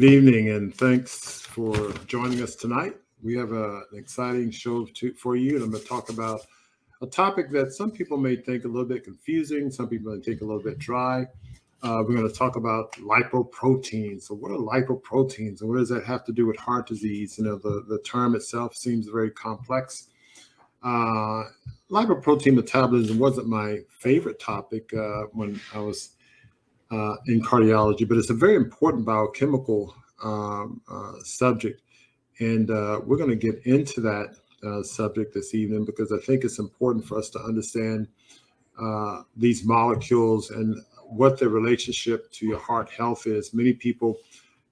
Good evening, and thanks for joining us tonight. We have an exciting show for you, and I'm going to talk about a topic that some people may think a little bit confusing, some people may think a little bit dry. We're going to talk about lipoproteins. So what are lipoproteins, and what does that have to do with heart disease? You know, the term itself seems very complex. Lipoprotein metabolism wasn't my favorite topic when I was in cardiology, but it's a very important biochemical subject. And we're going to get into that subject this evening because I think it's important for us to understand these molecules and what their relationship to your heart health is. Many people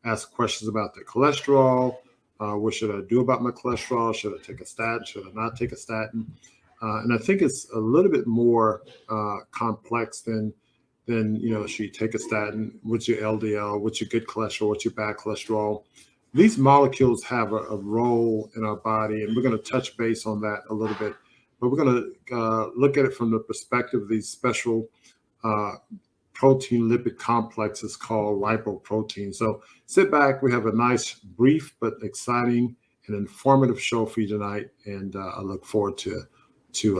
ask questions about their cholesterol. What should I do about my cholesterol? Should I take a statin? Should I not take a statin? And I think it's a little bit more complex than should you take a statin? What's your LDL? What's your good cholesterol? What's your bad cholesterol? These molecules have a role in our body, and we're going to touch base on that a little bit. But we're going to look at it from the perspective of these special protein lipid complexes called lipoproteins. So sit back. We have a nice, brief, but exciting and informative show for you tonight, and I look forward to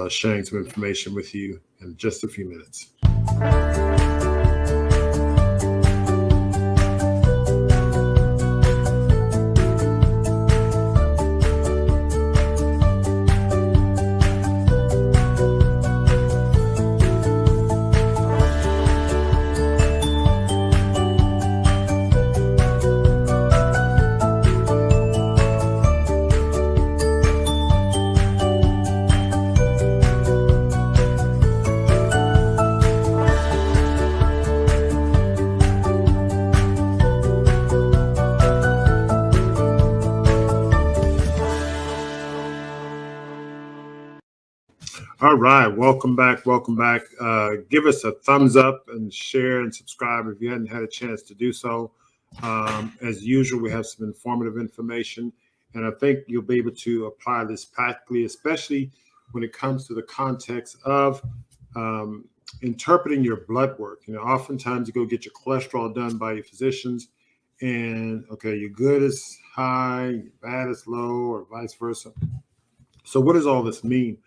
sharing some information with you in just a few minutes. All right, welcome back. Give us a thumbs up and share and subscribe if you hadn't had a chance to do so. As usual, we have some informative information, and I think you'll be able to apply this practically, especially when it comes to the context of interpreting your blood work. You know, oftentimes you go get your cholesterol done by your physicians, and okay, your good is high, your bad is low, or vice versa. So what does all this mean?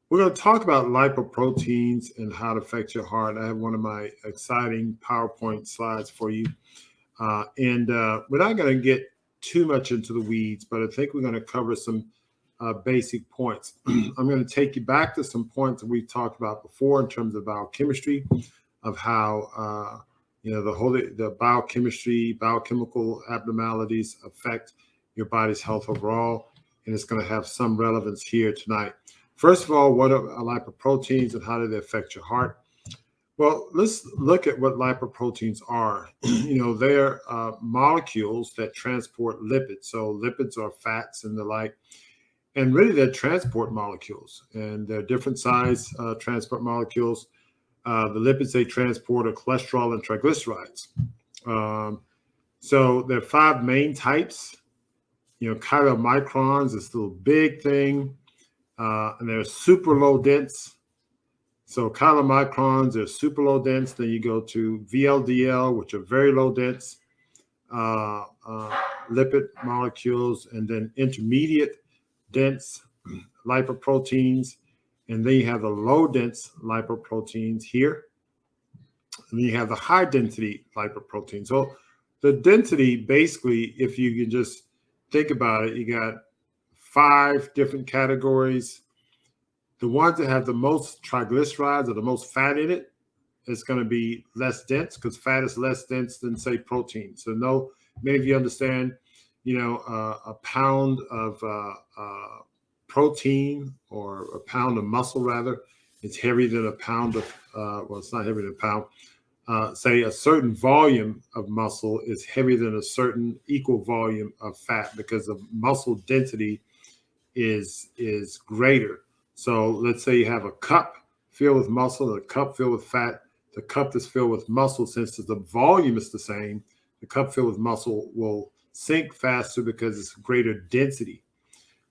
We're going to talk about lipoproteins and how it affects your heart. I have one of my exciting PowerPoint slides for you. And we're not going to get too much into the weeds, but I think we're going to cover some basic points. I'm going to take you back to some points that we've talked about before in terms of biochemistry, of how the biochemical abnormalities affect your body's health overall. And it's going to have some relevance here tonight. First of all, what are lipoproteins and how do they affect your heart? Well, let's look at what lipoproteins are. They're molecules that transport lipids. So lipids are fats and the like. And really, they're transport molecules. And they're different size transport molecules. The lipids they transport are cholesterol and triglycerides. So there are 5 main types. Chylomicrons is still a big thing. And they're super low dense. So chylomicrons are super low dense. Then you go to VLDL, which are very low dense lipid molecules, and then intermediate dense lipoproteins. And then you have the low dense lipoproteins here. And then you have the high density lipoproteins. So the density, basically, if you can just think about it, you got 5 different categories. The ones that have the most triglycerides or the most fat in it, it's going to be less dense because fat is less dense than, say, protein. So many of you understand, a pound of protein or a pound of muscle, rather, it's heavier than a pound of, it's not heavier than a pound. Say a certain volume of muscle is heavier than a certain equal volume of fat because the muscle density is greater. So let's say you have a cup filled with muscle and a cup filled with fat. The cup that's filled with muscle, since the volume is the same, the cup filled with muscle will sink faster because it's greater density.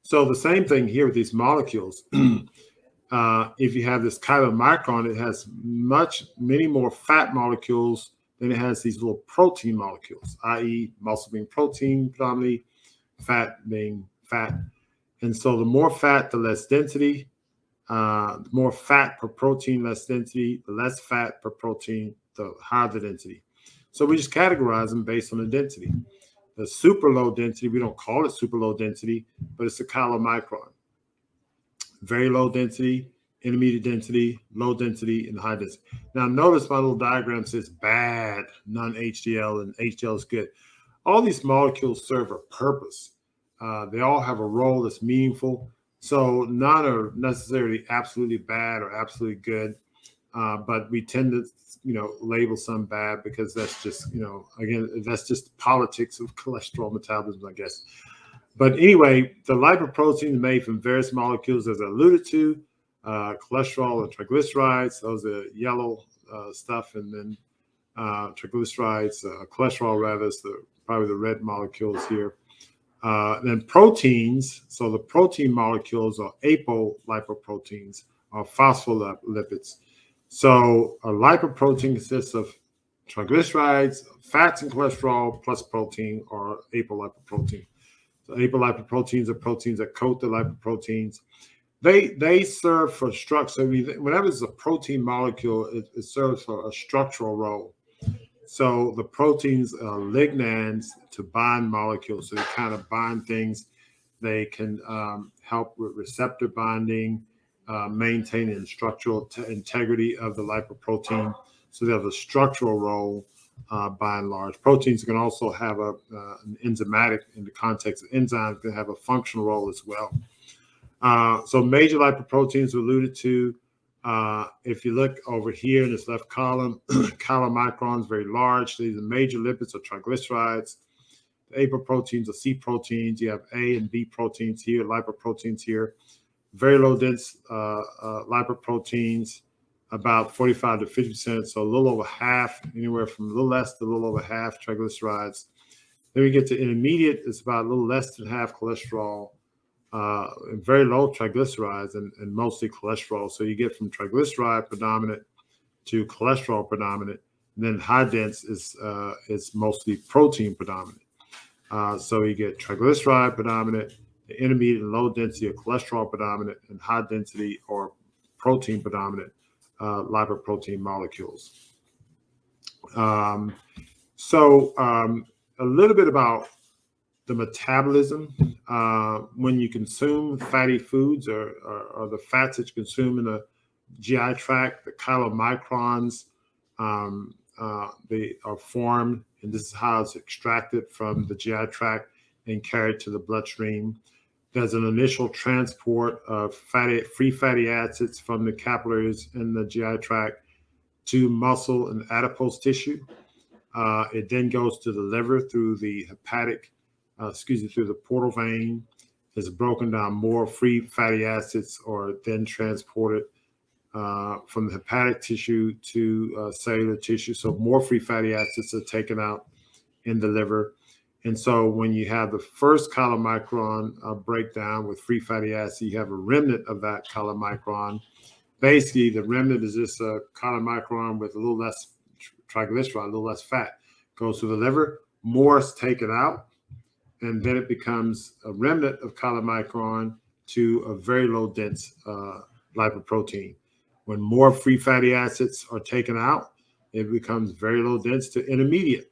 So the same thing here with these molecules. If you have this chylomicron, it has many more fat molecules then it has these little protein molecules, i.e. muscle being protein predominantly, fat being fat. And so the more fat, the less density. The more fat per protein, less density. The less fat per protein, the higher the density. So we just categorize them based on the density. The super low density, we don't call it super low density, but it's a chylomicron. Very low density, intermediate density, low density, and high density. Now notice my little diagram says bad, non-HDL, and HDL is good. All these molecules serve a purpose. They all have a role that's meaningful. So none are necessarily absolutely bad or absolutely good, but we tend to, label some bad because that's just, again, that's just the politics of cholesterol metabolism, I guess. But anyway, the lipoprotein is made from various molecules, as I alluded to, cholesterol and triglycerides. Those are yellow stuff, and then triglycerides, cholesterol rather, is probably the red molecules here. Then proteins, so the protein molecules are apolipoproteins or phospholipids. So a lipoprotein consists of triglycerides, fats, and cholesterol plus protein, or apolipoprotein. So apolipoproteins are proteins that coat the lipoproteins. They serve for structure. So whenever it's a protein molecule, it serves for a structural role. So the proteins are ligands to bind molecules. So they kind of bind things. They can help with receptor binding, maintaining structural integrity of the lipoprotein. So they have a structural role by and large. Proteins can also have an enzymatic, in the context of enzymes, can have a functional role as well. So major lipoproteins were alluded to. If you look over here in this left column, chylomicrons, very large. These are major lipids or triglycerides. The apolipoproteins or C proteins. You have A and B proteins here, lipoproteins here. Very low dense lipoproteins, about 45 to 50%, so a little over half, anywhere from a little less to a little over half triglycerides. Then we get to intermediate, it's about a little less than half cholesterol, very low triglycerides and mostly cholesterol. So you get from triglyceride predominant to cholesterol predominant. And then high dense is mostly protein predominant. So you get triglyceride predominant, the intermediate and low density of cholesterol predominant, and high density or protein predominant lipoprotein molecules. So a little bit about the metabolism. When you consume fatty foods or the fats that you consume in the GI tract, the chylomicrons, they are formed, and this is how it's extracted from the GI tract and carried to the bloodstream. There's an initial transport of free fatty acids from the capillaries in the GI tract to muscle and adipose tissue. It then goes to the liver through the through the portal vein. Is broken down. More free fatty acids are then transported from the hepatic tissue to cellular tissue. So more free fatty acids are taken out in the liver. And so when you have the first chylomicron breakdown with free fatty acid, you have a remnant of that chylomicron. Basically, the remnant is just a chylomicron with a little less triglyceride, a little less fat. Goes to the liver, more is taken out, and then it becomes a remnant of chylomicron to a very low dense lipoprotein. When more free fatty acids are taken out, it becomes very low dense to intermediate.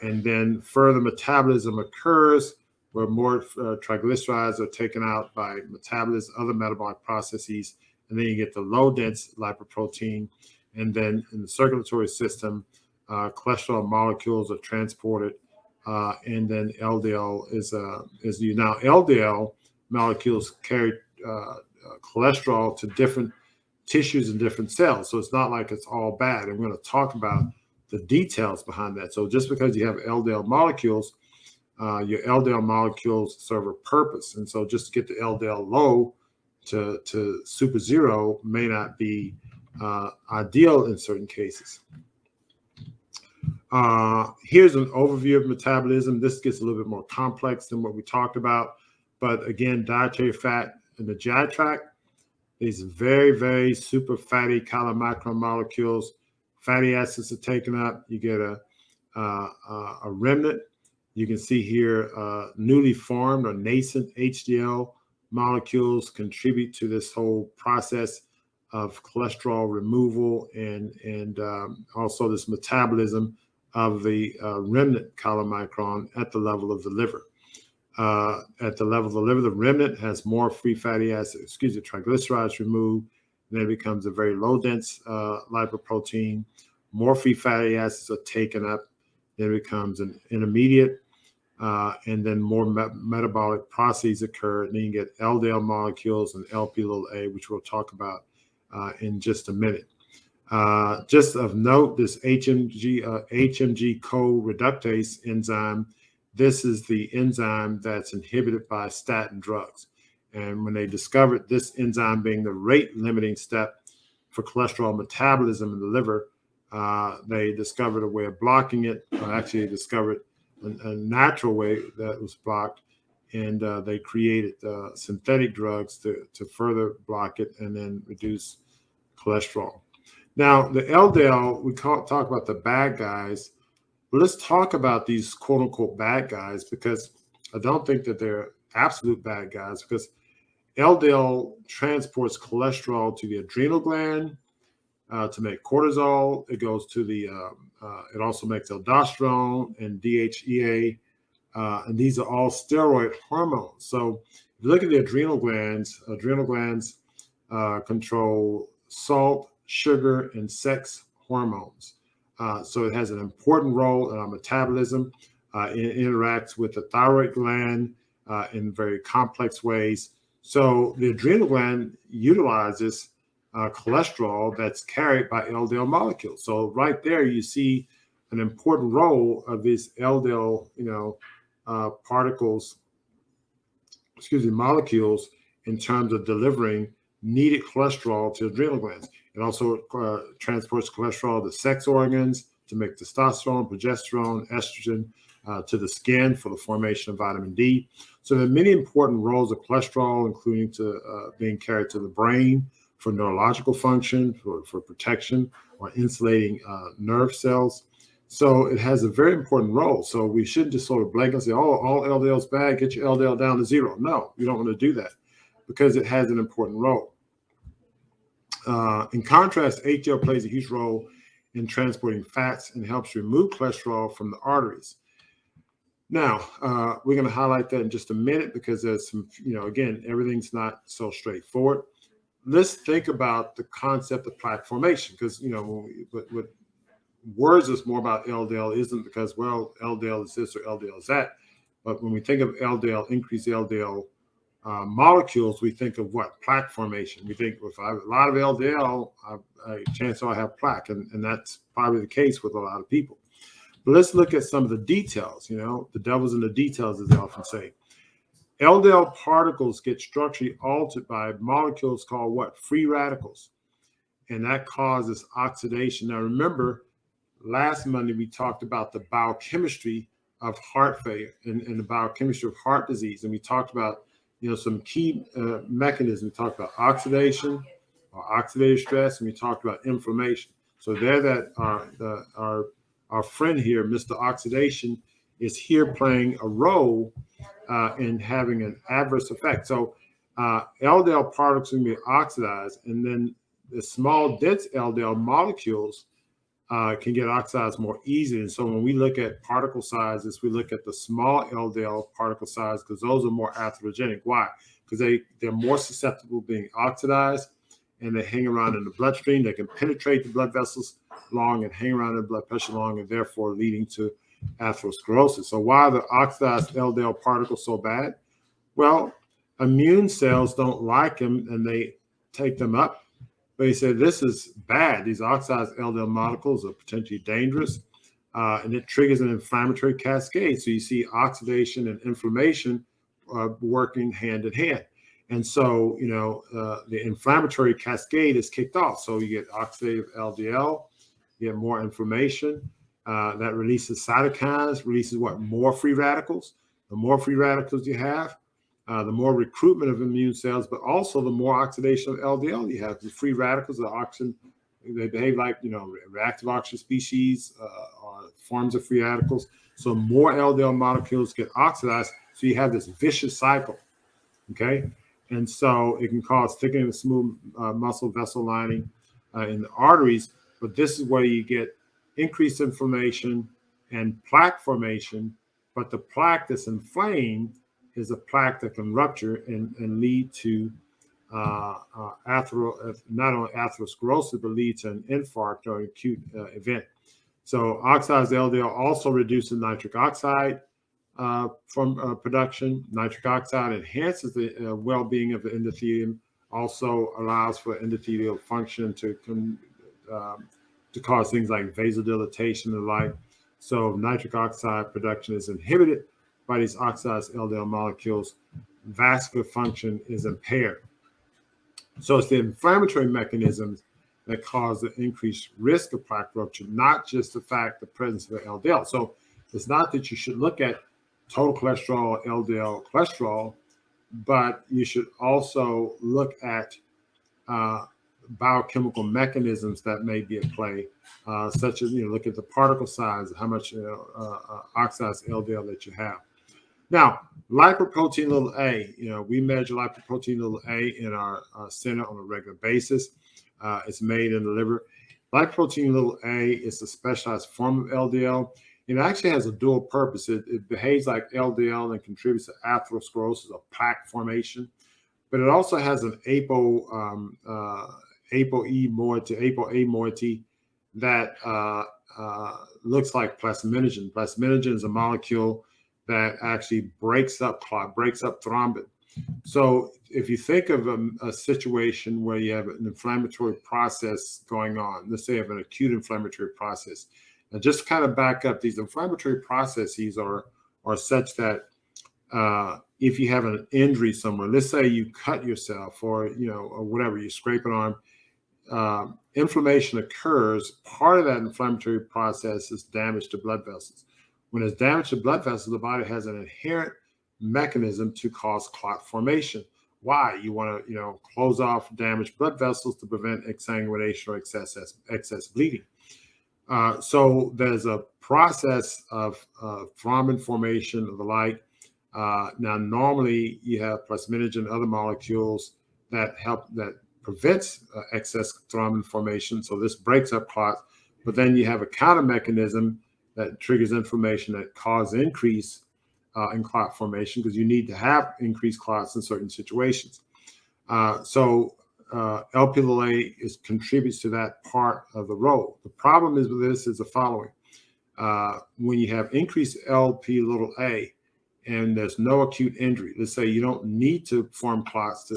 And then further metabolism occurs where more triglycerides are taken out by metabolism, other metabolic processes, and then you get the low dense lipoprotein. And then in the circulatory system, cholesterol molecules are transported, and then LDL is used. Now, LDL molecules carry cholesterol to different tissues and different cells, so it's not like it's all bad. And we're going to talk about the details behind that. So just because you have LDL molecules, your LDL molecules serve a purpose. And so just to get the LDL low to super zero may not be ideal in certain cases. Here's an overview of metabolism. This gets a little bit more complex than what we talked about. But again, dietary fat in the GI tract, these very, very super fatty chylomicron molecules Fatty acids are taken up. You get a remnant. You can see here newly formed or nascent HDL molecules contribute to this whole process of cholesterol removal and also this metabolism of the remnant chylomicron at the level of the liver. At the level of the liver, the remnant has more free fatty acids, triglycerides removed, and then it becomes a very low dense lipoprotein. More free fatty acids are taken up, then it becomes an intermediate, and then more metabolic processes occur, and then you get LDL molecules and Lp(a), which we'll talk about in just a minute. Just of note, this HMG co-reductase enzyme, this is the enzyme that's inhibited by statin drugs. And when they discovered this enzyme being the rate-limiting step for cholesterol metabolism in the liver, they discovered a way of blocking it. Actually, discovered a natural way that was blocked, and they created synthetic drugs to further block it and then reduce cholesterol. Now, the LDL, we talk about the bad guys. But let's talk about these quote-unquote bad guys, because I don't think that they're absolute bad guys, because LDL transports cholesterol to the adrenal gland to make cortisol. It goes to the, it also makes aldosterone and DHEA, and these are all steroid hormones. So if you look at the adrenal glands control salt, sugar, and sex hormones. So it has an important role in our metabolism. It interacts with the thyroid gland in very complex ways. So the adrenal gland utilizes cholesterol that's carried by LDL molecules. So right there, you see an important role of these LDL, molecules in terms of delivering needed cholesterol to adrenal glands. It also transports cholesterol to sex organs to make testosterone, progesterone, estrogen, to the skin for the formation of vitamin D. So there are many important roles of cholesterol, including to being carried to the brain for neurological function, for protection, or insulating nerve cells. So it has a very important role. So we shouldn't just sort of blanket say, oh, all LDL is bad, get your LDL down to zero. No, you don't want to do that, because it has an important role. In contrast, HDL plays a huge role in transporting fats and helps remove cholesterol from the arteries. Now, we're going to highlight that in just a minute, because there's some, again, everything's not so straightforward. Let's think about the concept of plaque formation, because, what worries us more about LDL isn't because, well, LDL is this or LDL is that. But when we think of LDL, increased LDL molecules, we think of what? Plaque formation. We think if I have a lot of LDL, chances are I have plaque, and that's probably the case with a lot of people. But let's look at some of the details. The devil's in the details, as they often say. LDL particles get structurally altered by molecules called what? Free radicals, and that causes oxidation. Now, remember, last Monday we talked about the biochemistry of heart failure and the biochemistry of heart disease, and we talked about some key mechanisms. We talked about oxidation or oxidative stress, and we talked about inflammation. So there, that our friend here, Mr. Oxidation, is here playing a role in having an adverse effect. So LDL particles can be oxidized, and then the small dense LDL molecules can get oxidized more easily. And so when we look at particle sizes, we look at the small LDL particle size, because those are more atherogenic. Why? Because they're more susceptible to being oxidized, and they hang around in the bloodstream. They can penetrate the blood vessels long and hang around in the blood pressure long, and therefore leading to atherosclerosis. So why are the oxidized LDL particles so bad? Well, immune cells don't like them, and they take them up. But he said, this is bad. These oxidized LDL molecules are potentially dangerous, and it triggers an inflammatory cascade. So you see oxidation and inflammation working hand in hand. And so, the inflammatory cascade is kicked off. So you get oxidative LDL, you get more inflammation, that releases cytokines, releases what? More free radicals. The more free radicals you have, the more recruitment of immune cells, but also the more oxidation of LDL you have. The free radicals, the oxygen They behave like, reactive oxygen species or forms of free radicals. So more LDL molecules get oxidized. So you have this vicious cycle. Okay. And so it can cause thickening of smooth muscle vessel lining in the arteries. But this is where you get increased inflammation and plaque formation. But the plaque that's inflamed is a plaque that can rupture and lead to not only atherosclerosis, but lead to an infarct or acute event. So oxidized LDL also reduces nitric oxide from production. Nitric oxide enhances the well-being of the endothelium, also allows for endothelial function to cause things like vasodilatation and the like. So nitric oxide production is inhibited by these oxidized LDL molecules. Vascular function is impaired. So it's the inflammatory mechanisms that cause the increased risk of plaque rupture, not just the presence of LDL. So it's not that you should look at total cholesterol, LDL cholesterol, but you should also look at biochemical mechanisms that may be at play, such as, look at the particle size, how much oxidized LDL that you have. Now, lipoprotein little a, we measure lipoprotein little a in our center on a regular basis. It's made in the liver. Lipoprotein little a is a specialized form of LDL. It actually has a dual purpose. It behaves like LDL and contributes to atherosclerosis or plaque formation, but it also has an ApoE moiety that looks like plasminogen. Plasminogen is a molecule that actually breaks up thrombin. So if you think of a situation where you have an inflammatory process going on, let's say you have an acute inflammatory process, and just kind of back up, these inflammatory processes are such that if you have an injury somewhere, let's say you cut yourself or whatever, you scrape an arm, inflammation occurs. Part of that inflammatory process is damage to blood vessels. When there's damage to blood vessels, the body has an inherent mechanism to cause clot formation. Why? You want to close off damaged blood vessels to prevent exsanguination or excess bleeding. So there's a process of thrombin formation of the like. Now, normally you have plasminogen, other molecules that prevents excess thrombin formation. So this breaks up clots, but then you have a counter mechanism that triggers inflammation that causes increase in clot formation, because you need to have increased clots in certain situations. So LP(a) contributes to that part of the role. The problem is with this is the following. When you have increased LP(a) and there's no acute injury, let's say you don't need to form clots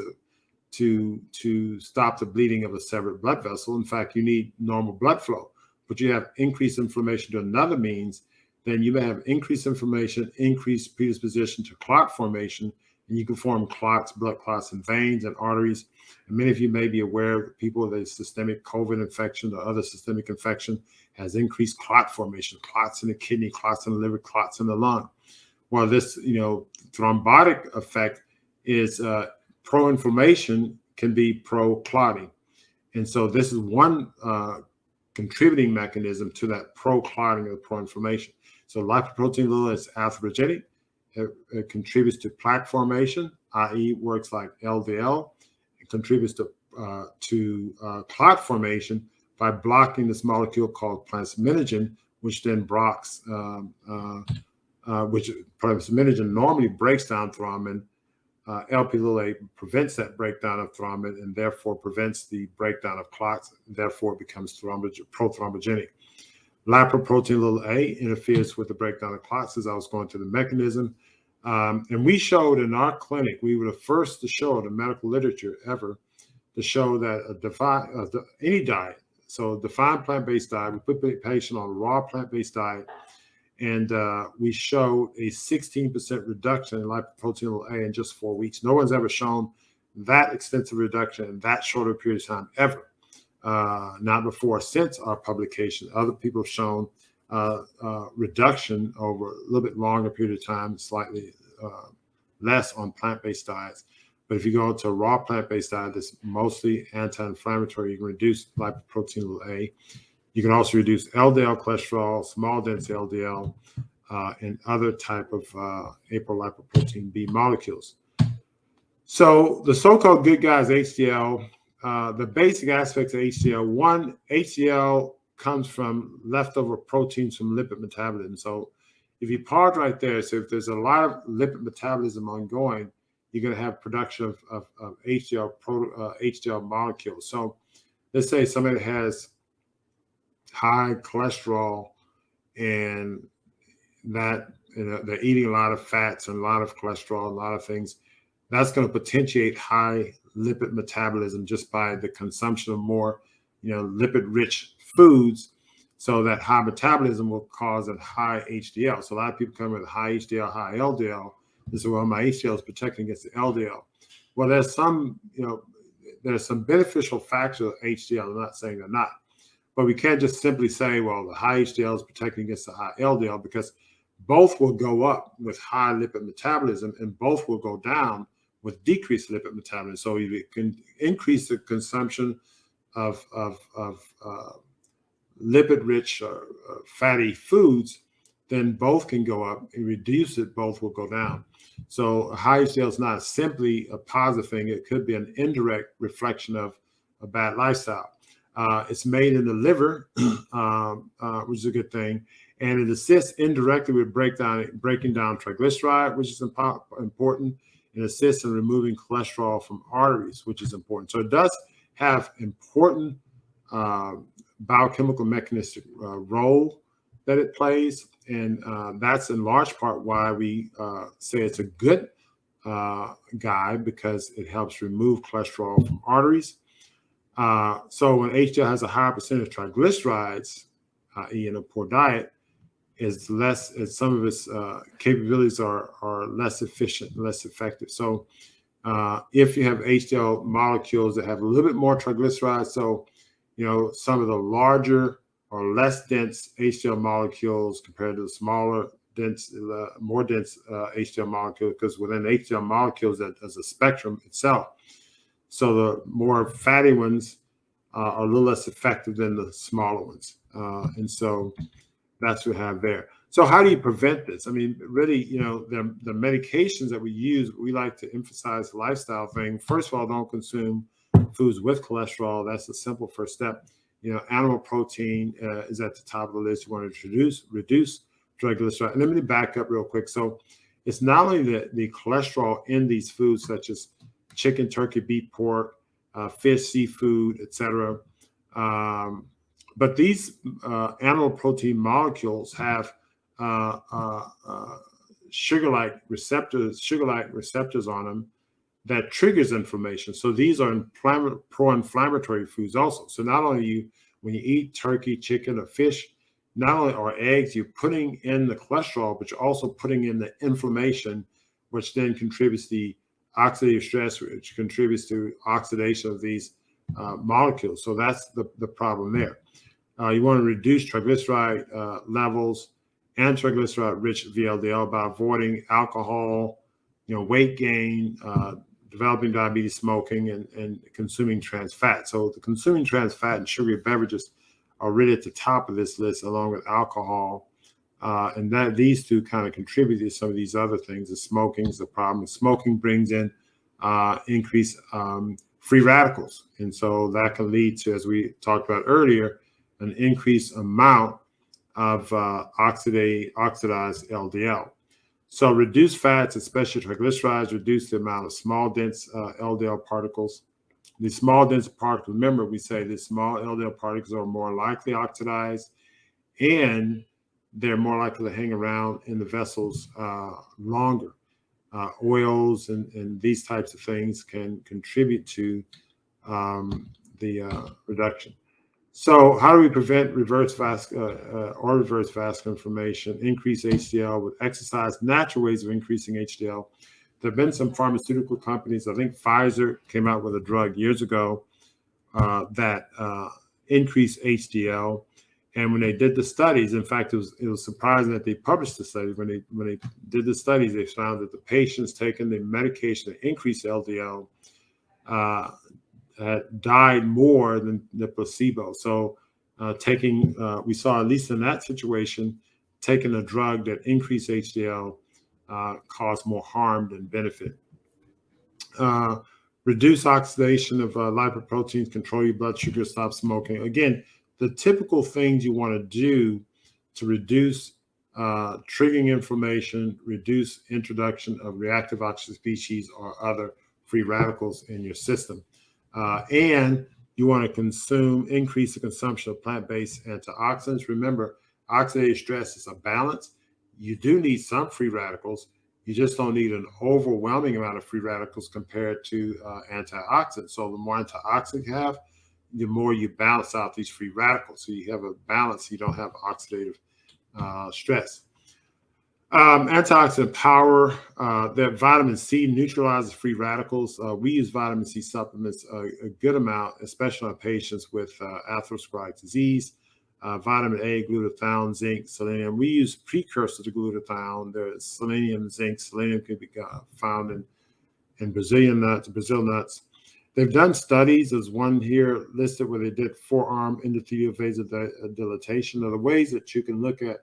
to stop the bleeding of a severed blood vessel. In fact, you need normal blood flow, but you have increased inflammation to another means, then you may have increased inflammation, increased predisposition to clot formation, and you can form clots, blood clots in veins and arteries. And many of you may be aware of people with a systemic COVID infection or other systemic infection has increased clot formation, clots in the kidney, clots in the liver, clots in the lung. Well, this, thrombotic effect is pro-inflammation can be pro-clotting. And so this is one contributing mechanism to that pro-clotting or pro-inflammation. So lipoprotein little is atherogenic. It contributes to plaque formation, i.e. works like LDL. It contributes to clot formation by blocking this molecule called plasminogen, which then blocks, which plasminogen normally breaks down thrombin. LP(a) prevents that breakdown of thrombin and therefore prevents the breakdown of clots, and therefore it becomes prothrombogenic. Lipoprotein(a) interferes with the breakdown of clots, as I was going to the mechanism. And we showed in our clinic, we were the first to show in the medical literature ever to show that any diet, so defined plant-based diet, we put the patient on a raw plant-based diet, and we showed a 16% reduction in lipoprotein(a) in just 4 weeks. No one's ever shown that extensive reduction in that short a period of time ever. Not before or since our publication. Other people have shown reduction over a little bit longer period of time, slightly less on plant-based diets. But if you go to a raw plant-based diet that's mostly anti-inflammatory, you can reduce lipoprotein A. You can also reduce LDL cholesterol, small dense LDL, and other type of apolipoprotein B molecules. So the so-called good guys, HDL, the basic aspects of HDL. One, HDL comes from leftover proteins from lipid metabolism. So if you pause right there, so if there's a lot of lipid metabolism ongoing, you're going to have production of HDL molecules. So let's say somebody has high cholesterol and that they're eating a lot of fats and a lot of cholesterol, a lot of things. That's going to potentiate high lipid metabolism just by the consumption of more, lipid-rich foods. So that high metabolism will cause a high HDL. So a lot of people come with high HDL, high LDL. They say, well, my HDL is protecting against the LDL. Well, there's some beneficial factors of HDL. I'm not saying they're not. But we can't just simply say, well, the high HDL is protecting against the high LDL, because both will go up with high lipid metabolism and both will go down with decreased lipid metabolism. So if you can increase the consumption of lipid-rich fatty foods, then both can go up. And reduce it, both will go down. So high HDL is not simply a positive thing. It could be an indirect reflection of a bad lifestyle. It's made in the liver, which is a good thing. And it assists indirectly with breaking down triglyceride, which is important, and assists in removing cholesterol from arteries, which is important. So it does have important biochemical mechanistic role that it plays. And that's in large part why we say it's a good guide, because it helps remove cholesterol from arteries. So when HDL has a higher percentage of triglycerides, i.e. in a poor diet, is less, some of its capabilities are less efficient, less effective. So if you have HDL molecules that have a little bit more triglycerides, so some of the larger or less dense HDL molecules compared to the smaller, more dense HDL molecule, because within HDL molecules there's a spectrum itself. So the more fatty ones are a little less effective than the smaller ones. And so that's what we have there. So how do you prevent this? I mean, really, the medications that we use, we like to emphasize the lifestyle thing. First of all, don't consume foods with cholesterol. That's a simple first step. Animal protein is at the top of the list. You want to reduce triglyceride. And let me back up real quick. So it's not only the cholesterol in these foods, such as chicken, turkey, beef, pork, fish, seafood, etc. But these animal protein molecules have sugar-like receptors on them that triggers inflammation. So these are pro-inflammatory foods also. So not only when you eat turkey, chicken, or fish, or eggs, you're putting in the cholesterol, but you're also putting in the inflammation, which then contributes the oxidative stress, which contributes to oxidation of these molecules. So that's the problem there. You want to reduce triglyceride levels and triglyceride-rich VLDL by avoiding alcohol, weight gain, developing diabetes, smoking, and consuming trans fat. So the consuming trans fat and sugary beverages are really at the top of this list, along with alcohol. And that these two kind of contribute to some of these other things. The smoking is the problem. Smoking brings in increased free radicals. And so that can lead to, as we talked about earlier, an increased amount of oxidized LDL. So reduce fats, especially triglycerides, reduce the amount of small, dense LDL particles. The small, dense particles, remember we say the small LDL particles are more likely oxidized, and they're more likely to hang around in the vessels longer. Oils and these types of things can contribute to the reduction. So how do we prevent reverse vascular inflammation, increase HDL with exercise, natural ways of increasing HDL? There have been some pharmaceutical companies, I think Pfizer came out with a drug years ago that increased HDL. And when they did the studies, in fact, it was surprising that they published the studies. When they did the studies, they found that the patients taking the medication to increase LDL died more than the placebo. So we saw, at least in that situation, taking a drug that increased HDL caused more harm than benefit. Reduce oxidation of lipoproteins, control your blood sugar, stop smoking. Again, the typical things you want to do to reduce triggering inflammation, reduce introduction of reactive oxygen species or other free radicals in your system. And you want to increase the consumption of plant-based antioxidants. Remember, oxidative stress is a balance. You do need some free radicals. You just don't need an overwhelming amount of free radicals compared to antioxidants. So the more antioxidants you have, the more you balance out these free radicals. So you have a balance, you don't have oxidative stress. Antioxidant power, that vitamin C neutralizes free radicals. We use vitamin C supplements a good amount, especially on patients with atherosclerotic disease. Vitamin A, glutathione, zinc, selenium. We use precursors to glutathione. There's selenium, zinc. Selenium can be found in Brazil nuts. They've done studies. There's one here listed where they did forearm endothelial vasodilatation. Are the ways that you can look at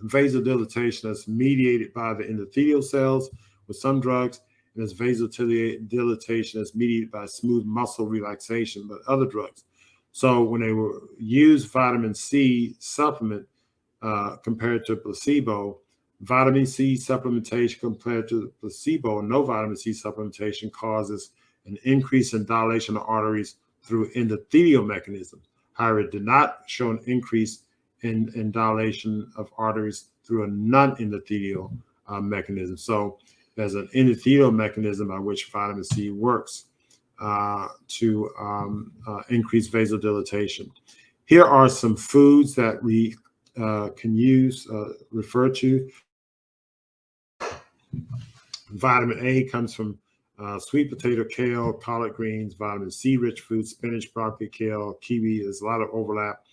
vasodilatation that's mediated by the endothelial cells with some drugs, and there's vasodilatation that's mediated by smooth muscle relaxation with other drugs. So when they use vitamin C supplement compared to placebo, vitamin C supplementation compared to placebo, no vitamin C supplementation causes an increase in dilation of arteries through endothelial mechanisms. However, it did not show an increase in dilation of arteries through a non-endothelial mechanism. So there's an endothelial mechanism by which vitamin C works to increase vasodilatation. Here are some foods that we can refer to. Vitamin A comes from sweet potato, kale, collard greens. Vitamin C rich foods, spinach, broccoli, kale, kiwi. There's a lot of overlap.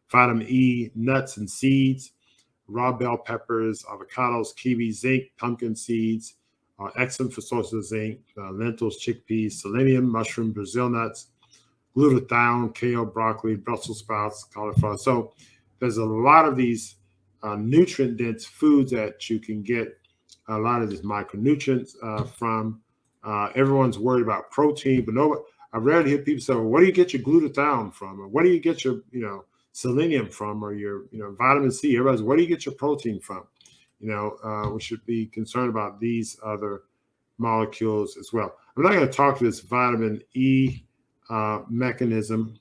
Vitamin E, nuts and seeds, raw bell peppers, avocados, kiwi, zinc, pumpkin seeds, excellent for sources of zinc, lentils, chickpeas, selenium, mushroom, Brazil nuts, glutathione, kale, broccoli, Brussels sprouts, cauliflower. So there's a lot of these nutrient-dense foods that you can get a lot of these micronutrients from. Everyone's worried about protein, but I rarely hear people say, well, where do you get your glutathione from? Or where do you get your, selenium from, or your, vitamin C? Everybody's, where do you get your protein from? We should be concerned about these other molecules as well. I'm not going to talk to this vitamin E mechanism.